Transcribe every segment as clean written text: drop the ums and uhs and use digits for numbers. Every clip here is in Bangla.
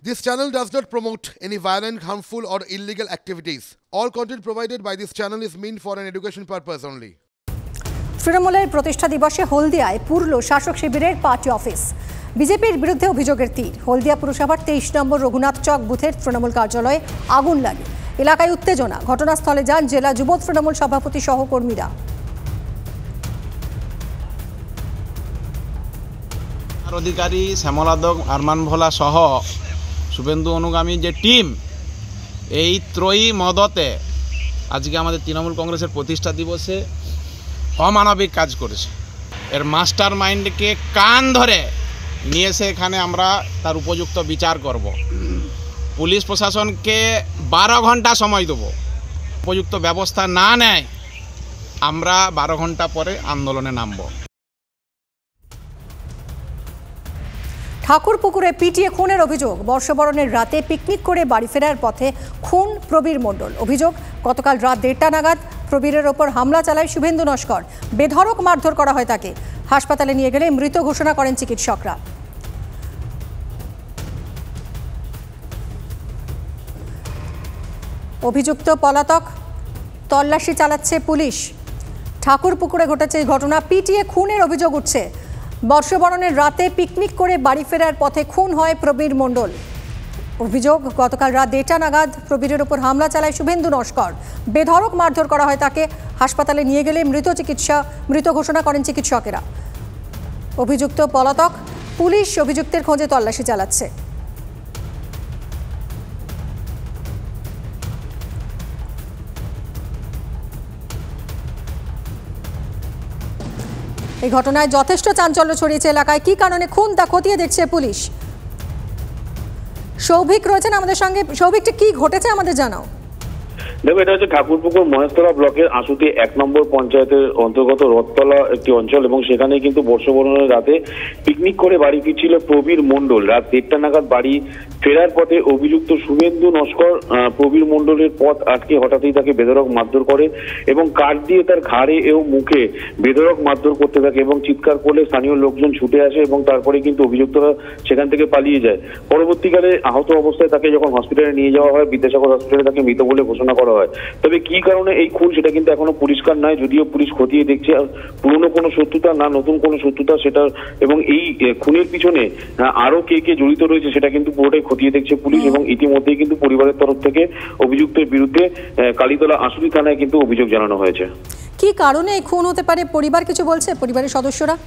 This channel does not promote any violent, harmful, or illegal activities. All content provided by this channel is meant for an education purpose only. তৃণমূলের প্রতিষ্ঠা দিবসে হলদিয়ায় পুরল শাসক শিবিরের পার্টি অফিস। বিজেপির বিরুদ্ধে অভিযোগের তীর। হলদিয়া পুরসভার 23 নম্বর রঘুনাথ চক বুথের তৃণমূল কার্যালয়ে আগুন লাগে। এলাকায় উত্তেজনা। ঘটনাস্থলে যান জেলা যুব তৃণমূল সভাপতি সহকর্মীরা। অধিকারী, শ্যামলাদক, আরমান ভোলা সহ শুভেন্দু অনুগামী যে টিম, এই ত্রয়ী মদতে আজকে আমাদের তৃণমূল কংগ্রেসের প্রতিষ্ঠা দিবসে অমানবিক কাজ করেছে। এর মাস্টার মাইন্ডকে কান ধরে নিয়ে এসে এখানে আমরা তার উপযুক্ত বিচার করব। পুলিশ প্রশাসনকে 12 ঘন্টা সময় দেব। উপযুক্ত ব্যবস্থা না নেয় আমরা 12 ঘন্টা পরে আন্দোলনে নামব। ঠাকুরপুকুরে পিটিয়ে খুনের অভিযোগ। বর্ষবরণের রাতে পিকনিক করে বাড়ি ফেরার পথে খুন প্রবীর মণ্ডল। অভিযোগ, গতকাল রাত 1:30 নাগাদ প্রবীরের ওপর হামলা চালায় শুভেন্দু নস্কর। বেধড়ক মারধর করা হয় তাকে। হাসপাতালে নিয়ে গেলে মৃত ঘোষণা করেন চিকিৎসকরা। অভিযুক্ত পলাতক, তল্লাশি চালাচ্ছে পুলিশ। ঠাকুরপুকুরে ঘটেছে এই ঘটনা। পিটিয়ে খুনের অভিযোগ উঠছে। বর্ষবরণের রাতে পিকনিক করে বাড়ি ফেরার পথে খুন হয় প্রবীর মণ্ডল। অভিযোগ, গতকাল রাত 1:30 নাগাদ প্রবীরের ওপর হামলা চালায় শুভেন্দু নস্কর। বেধড়ক মারধর করা হয় তাকে। হাসপাতালে নিয়ে গেলে মৃত ঘোষণা করেন চিকিৎসকেরা। অভিযুক্ত পলাতক। পুলিশ অভিযুক্তের খোঁজে তল্লাশি চালাচ্ছে। এই ঘটনায় যথেষ্ট চাঞ্চল্য ছড়িয়েছে এলাকায়। কি কারণে খুন তা খতিয়ে দেখছে পুলিশ। সৌভিক রয়েছেন আমাদের সঙ্গে। সৌভিকটি কি ঘটেছে আমাদের জানাও। দেখো, এটা হচ্ছে ঠাকুরপুকুর মহেশতলা ব্লকের আশুতি 1 নম্বর পঞ্চায়েতের অন্তর্গত রথতলা একটি অঞ্চল, এবং সেখানে কিন্তু বর্ষবরণের রাতে পিকনিক করে বাড়ি ফিরছিল প্রবীর মণ্ডল। রাত 1:30 নাগাদ বাড়ি ফেরার পথে অভিযুক্ত শুভেন্দু নস্কর প্রবীর মণ্ডলের পথ আটকে হঠাৎই তাকে বেধড়ক মারধর করে এবং কাঠ দিয়ে তার ঘাড়ে এবং মুখে বেধড়ক মারধর করতে থাকে এবং চিৎকার করলে স্থানীয় লোকজন ছুটে আসে এবং তারপরে কিন্তু অভিযুক্তরা সেখান থেকে পালিয়ে যায়। পরবর্তীকালে আহত অবস্থায় তাকে যখন হসপিটালে নিয়ে যাওয়া হয়, বিদ্যাসাগর হসপিটালে তাকে মৃত বলে ঘোষণা করা হয়। তবে কি কারণে এই খুন সেটা কিন্তু এখনো পরিষ্কার নয়, যদিও পুলিশ খতিয়ে দেখছে। পুরনো কোনো শত্রুতা না নতুন কোনো শত্রুতা সেটা, এবং এই খুনের পিছনে আরো কে কে জড়িত রয়েছে সেটা কিন্তু পুরোটাই খতিয়ে দেখছে পুলিশ। এবং ইতিমধ্যেই কিন্তু পরিবারের তরফ থেকে অভিযুক্তের বিরুদ্ধে কালীতলা আশুতি থানায় কিন্তু অভিযোগ জানানো হয়েছে। কি কারণে এই খুন হতে পারে পরিবার কিছু বলছে, পরিবারের সদস্যরা?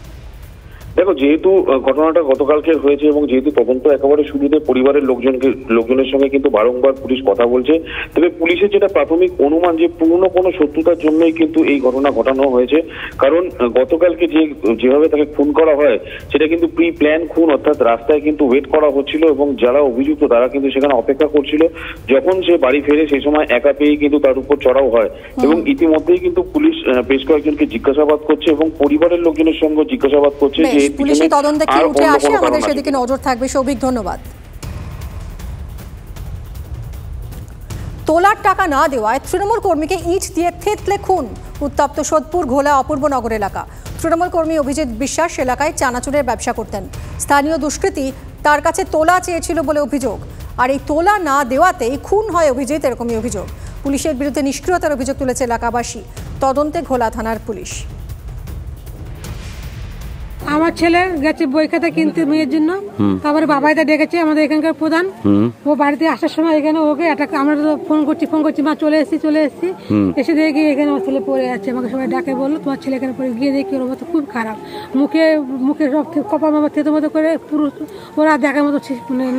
দেখো, যেহেতু ঘটনাটা গতকালকে হয়েছে এবং যেহেতু তদন্ত একেবারে শুরুতে পরিবারের লোকজনের সঙ্গে কিন্তু বারংবার পুলিশ কথা বলছে, তবে পুলিশের যেটা প্রাথমিক অনুমান যে পুরনো কোনো শত্রুতার জন্যই কিন্তু এই ঘটনা ঘটানো হয়েছে। কারণ গতকালকে যেভাবে তাকে খুন করা হয় সেটা কিন্তু প্রি প্ল্যান খুন, অর্থাৎ রাস্তায় কিন্তু ওয়েট করা হচ্ছিল এবং যারা অভিযুক্ত তারা কিন্তু সেখানে অপেক্ষা করছিল। যখন সে বাড়ি ফেরে সেই সময় একা পেয়ে কিন্তু তার উপর চড়াও হয় এবং ইতিমধ্যেই কিন্তু পুলিশ বেশ কয়েকজনকে জিজ্ঞাসাবাদ করছে এবং পরিবারের লোকজনের সঙ্গে জিজ্ঞাসাবাদ করছে যে পুলিশের তদন্তে কি উঠে আসে আমাদের সেদিকে নজর থাকবে। সৌভিক, ধন্যবাদ। তোলার টাকা না দেওয়ায় তৃণমূল কর্মীকে ইট দিয়ে থেতলে খুন। উত্তপ্ত সোদপুর ঘোলা অপূর্বনগর এলাকা। তৃণমূল কর্মী অভিজিৎ বিশ্বাস এলাকায় চানাচুরের ব্যবসা করতেন। স্থানীয় দুষ্কৃতী তার কাছে তোলা চেয়েছিল বলে অভিযোগ, আর এই তোলা না দেওয়াতেই খুন হয় অভিজিৎ, এরকমই অভিযোগ। পুলিশের বিরুদ্ধে নিষ্ক্রিয়তার অভিযোগ তুলেছে এলাকাবাসী। তদন্তে ঘোলা থানার পুলিশ। আমার ছেলে গেছে বই খাতা কিনতে মেয়ের জন্য, তারপরে বাবাইদা ডেকেছে আমাদের এখানকার প্রধান। ও বাড়িতে আসার সময় এখানে ওকে আমরা তো ফোন করছি মা চলে এসেছি এসে দেখি এখানে আমার ছেলে পড়ে আছে। আমাকে সবাই ডাকে বললো তোমার ছেলে এখানে পড়ে, গিয়ে দেখি ওর অবস্থা খুব খারাপ। মুখে সব কপাল মামা থেতো মতো করে পুরো ওরা দেখার মতো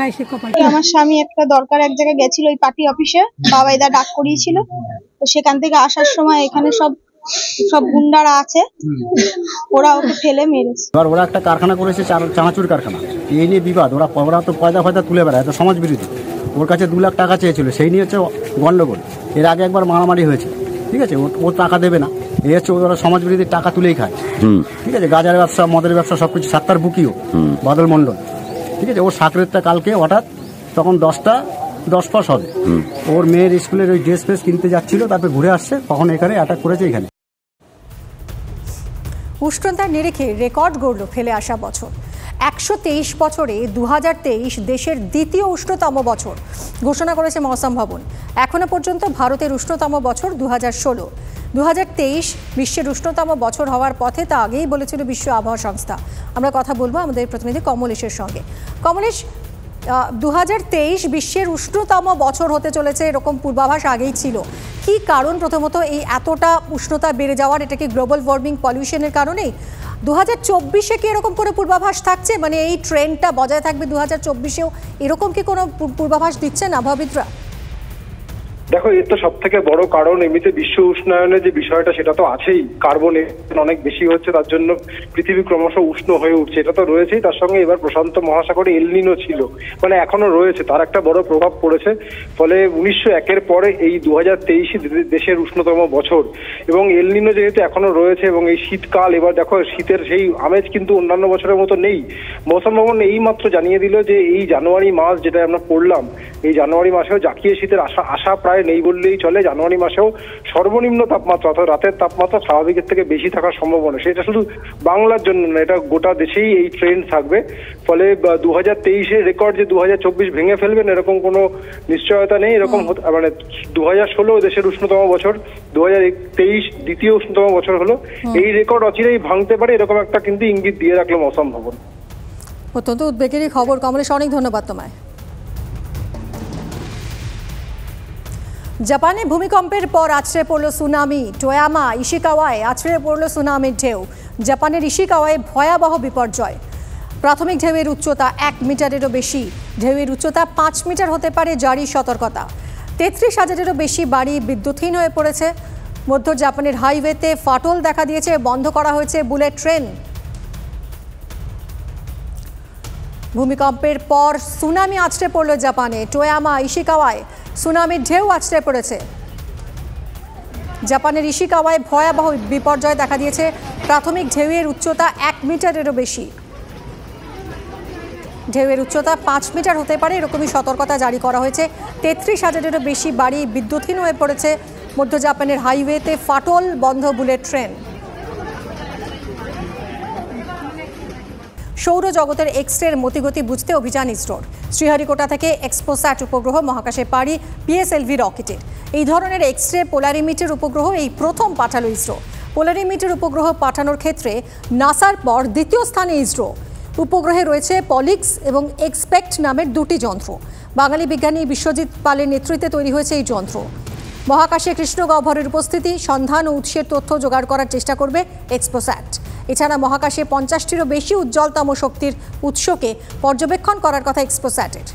নাই সে কপাল। আমার স্বামী একটা দরকার এক জায়গায় গেছিল ওই পার্টি অফিসে, বাবাইদা ডাক করিয়েছিল। তো সেখান থেকে আসার সময় এখানে সব গুন্ডারা আছে, ওরা ওকে ফেলে মেরেছে। এবার ওরা একটা কারখানা করেছে, চানাচুর কারখানা। এই নিয়ে বিবাদ। ওরা তো পয়দা তুলে বেড়ায়, তো সমাজ বিরোধী। ওর কাছে 2 লাখ টাকা চেয়েছিল, সেই নিয়ে হচ্ছে গন্ডগোল। এর আগে একবার মারামারি হয়েছে, ঠিক আছে। ও টাকা দেবে না, এই হচ্ছে ওরা সমাজ বিরোধী, টাকা তুলেই খায়, ঠিক আছে। গাজার ব্যবসা, মদের ব্যবসা সবকিছু। 7টার বুকিও বাদল মণ্ডল, ঠিক আছে। ওর সাকরেরটা কালকে হঠাৎ তখন 10 পাস হবে। ওর মেয়ের স্কুলের ওই ড্রেস ফ্রেস কিনতে যাচ্ছিল, তারপরে ঘুরে আসছে, তখন এখানে অ্যাটাক করেছে। এখানে উষ্ণতার নিরিখে রেকর্ড গড়ল ফেলে আসা বছর। 123 বছরে 2023 দেশের দ্বিতীয় উষ্ণতম বছর ঘোষণা করেছে মৌসম ভবন। এখনো পর্যন্ত ভারতের উষ্ণতম বছর 2016। 2023 বিশ্বের উষ্ণতম বছর হওয়ার পথে, তা আগেই বলেছিল বিশ্ব আবহাওয়া সংস্থা। আমরা কথা বলবো আমাদের প্রতিনিধি কমলেশের সঙ্গে। কমলেশ, 2023 বিশ্বের উষ্ণতম বছর হতে চলেছে এরকম পূর্বাভাস আগেই ছিল। কি কারণ প্রথমত এই এতটা উষ্ণতা বেড়ে যাওয়ার? এটা কি গ্লোবাল ওয়ার্মিং, পলিউশনের কারণেই? 2024-এ কি এরকম কোনো পূর্বাভাস থাকছে, মানে এই ট্রেন্ডটা বজায় থাকবে 2024-এও, এরকম কি কোনো পূর্বাভাস দিচ্ছেন আবহাওয়াবিদরা? দেখো, এর তো সব থেকে বড় কারণ এমনিতে বিশ্ব উষ্ণায়নের যে বিষয়টা সেটা তো আছেই। কার্বন অনেক বেশি হচ্ছে, তার জন্য পৃথিবী ক্রমশ উষ্ণ হয়ে উঠছে, এটা তো রয়েছেই। তার সঙ্গে এবার প্রশান্ত মহাসাগরে এলনিনো ছিল, মানে এখনো রয়েছে, তার একটা বড় প্রভাব পড়েছে। ফলে 1901-এর পরে এই 2023 দেশের উষ্ণতম বছর, এবং এলনিনো যেহেতু এখনো রয়েছে এবং এই শীতকাল, এবার দেখো শীতের সেই আমেজ কিন্তু অন্যান্য বছরের মতো নেই। মৌসুম ভবন এই মাত্র জানিয়ে দিল যে এই জানুয়ারি মাস, যেটা আমরা পড়লাম, এই জানুয়ারি মাসেও জাকিয়ে শীতের আশা প্রায় নেই বললেই চলে। জানুয়ারি মাসেও সর্বনিম্ন তাপমাত্রা অর্থাৎ রাতের তাপমাত্রা স্বাভাবিকের থেকে বেশি থাকার সম্ভাবনা, সেটা শুধু বাংলার জন্য না, এটা গোটা দেশেই এই ট্রেন্ড থাকবে। ফলে 2023-এর রেকর্ড যে 2024 ভেঙে ফেলবেন এরকম কোনো নিশ্চয়তা নেই। এরকম মানে 2016 দেশের উষ্ণতম বছর, 2023 দ্বিতীয় উষ্ণতম বছর হলো, এই রেকর্ড অচিরেই ভাঙতে পারে, এরকম একটা কিন্তু ইঙ্গিত দিয়ে রাখলো মৌসুম ভবন। অত্যন্ত উদ্বেগেরই খবর কমলেশ, অনেক ধন্যবাদ তোমায়। জাপানে ভূমিকম্পের পর আছড়ে পড়ল সুনামি। টোয়ামা, ইশিকাওয়ায় আছড়ে পড়ল সুনামির ঢেউ। জাপানের ইশিকাওয়ায় ভয়াবহ বিপর্যয়। প্রাথমিক ঢেউয়ের উচ্চতা 1 মিটারেরও বেশি। ঢেউয়ের উচ্চতা 5 মিটার হতে পারে, জারি সতর্কতা। 33,000-এরও বেশি বাড়ি বিদ্যুৎহীন হয়ে পড়েছে। মধ্য জাপানের হাইওয়েতে ফাটল দেখা দিয়েছে, বন্ধ করা হয়েছে বুলেট ট্রেন। ভূমিকম্পের পর সুনামি আছড়ে পড়ল জাপানে। টোয়ামা, ইশিকাওয়ায় সুনামির ঢেউ আছড়ে পড়েছে। জাপানের ইশিকাওয়ায় ভয়াবহ বিপর্যয় দেখা দিয়েছে। প্রাথমিক ঢেউয়ের উচ্চতা 1 মিটারেরও বেশি। ঢেউয়ের উচ্চতা 5 মিটার হতে পারে, এরকমই সতর্কতা জারি করা হয়েছে। 33,000-এরও বেশি বাড়ি বিদ্যুৎহীন হয়ে পড়েছে। মধ্য জাপানের হাইওয়েতে ফাটল, বন্ধ বুলেট ট্রেন। সৌরজগতের এক্সরের মতিগতি বুঝতে অভিযান ইসরোর। শ্রীহরিকোটা থেকে এক্সপোস্যাট উপগ্রহ মহাকাশে পাড়ি পিএসএলভি রকেটের। এই ধরনের এক্সরে পোলারিমিটার উপগ্রহ এই প্রথম পাঠালো ইসরো। পোলারিমিটার উপগ্রহ পাঠানোর ক্ষেত্রে নাসার পর দ্বিতীয় স্থানে ইসরো। উপগ্রহে রয়েছে পলিক্স এবং এক্সপেক্ট নামের 2টি যন্ত্র। বাঙালি বিজ্ঞানী বিশ্বজিৎ পালের নেতৃত্বে তৈরি হয়েছে এই যন্ত্র। মহাকাশে কৃষ্ণ গহ্বরের উপস্থিতি, সন্ধান ও উৎসের তথ্য জোগাড় করার চেষ্টা করবে এক্সপোস্যাট। এছাড়া মহাকাশে 50টিরও বেশি উজ্জ্বলতম শক্তির উৎসকে পর্যবেক্ষণ করার কথা এক্সপোস্যাটের।